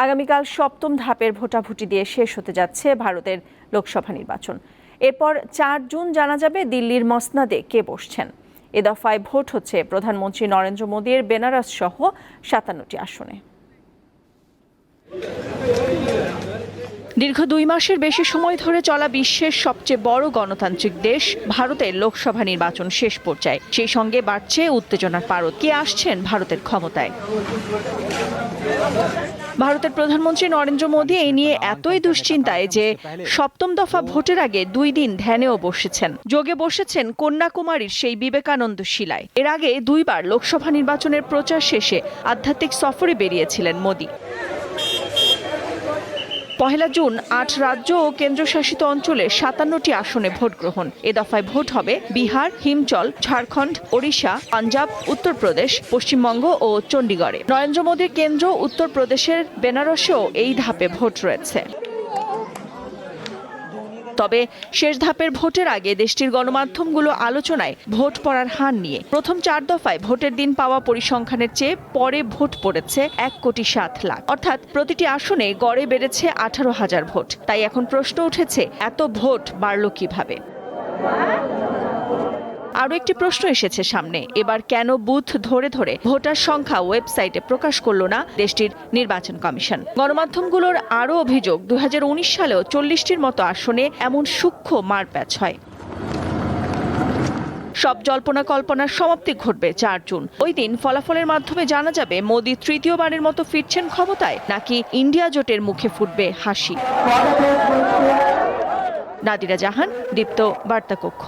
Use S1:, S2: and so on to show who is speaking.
S1: আগামীকাল সপ্তম ধাপের ভোটাভুটি দিয়ে শেষ হতে যাচ্ছে ভারতের লোকসভা নির্বাচন। এরপর ৪ জুন জানা যাবে দিল্লির মসনাদে কে বসছেন। এ দফায় ভোট হচ্ছে প্রধানমন্ত্রী নরেন্দ্র মোদীর বেনারস সহ ৫৭টি আসনে। দীর্ঘ ২ মাসের বেশি সময় ধরে চলা বিশ্বের সবচেয়ে বড় গণতান্ত্রিক দেশ ভারতের লোকসভা নির্বাচন শেষ পর্যায়ে। সেই সঙ্গে বাড়ছে উত্তেজনার পারদ। কে আসছেন ভারতের ক্ষমতায়? ভারতের প্রধানমন্ত্রী নরেন্দ্র মোদী এই নিয়ে এতই দুশ্চিন্তায় যে সপ্তম দফা ভোটের আগে ২ দিন ধ্যানেও বসেছেন। যোগে বসেছেন কন্যাকুমারীর সেই বিবেকানন্দ শিলায়। এর আগে ২ বার লোকসভা নির্বাচনের প্রচার শেষে আধ্যাত্মিক সফরে বেরিয়েছিলেন মোদী। ১ জুন ৮ রাজ্য ও কেন্দ্রশাসিত অঞ্চলে ৫৭টি আসনে ভোট গ্রহণ। এ দফায় ভোট হবে বিহার, হিমাচল, ঝাড়খণ্ড, ওড়িশা, পাঞ্জাব, উত্তরপ্রদেশ, পশ্চিমবঙ্গ ও চণ্ডীগড়ে। নরেন্দ্র মোদীর কেন্দ্র উত্তরপ্রদেশের বেনারসেও এই ধাপে ভোট রয়েছে। তবে শেষ ধাপের ভোটের আগে দেশটির গণমাধ্যমগুলো আলোচনায় ভোট পড়ার হার নিয়ে। প্রথম ৪ দফায় ভোটের দিন পাওয়া পরিসংখ্যানের চেয়ে পরে ভোট পড়েছে ১,৬০,০০,০০০। অর্থাৎ প্রতিটি আসনে গড়ে বেড়েছে ১৮,০০০ ভোট। তাই এখন প্রশ্ন উঠেছে, এত ভোট বাড়ল কিভাবে? আরও একটি প্রশ্ন এসেছে সামনে। এবার কেন বুথ ধরে ধরে ভোটার সংখ্যা ওয়েবসাইটে প্রকাশ করল না দেশটির নির্বাচন কমিশন? গণমাধ্যমগুলোর আরও অভিযোগ, ২০১৯ সালেও ৪০টির মতো আসনে এমন সূক্ষ্ম মারপ্যাচ হয়। সব জল্পনা কল্পনার সমাপ্তি ঘটবে ৪ জুন। ওই দিন ফলাফলের মাধ্যমে জানা যাবে মোদী তৃতীয়বারের মতো ফিরছেন ক্ষমতায়, নাকি ইন্ডিয়া জোটের মুখে ফুটবে হাসি। নাদিরা জাহান, দীপ্ত, বার্তা কক্ষ।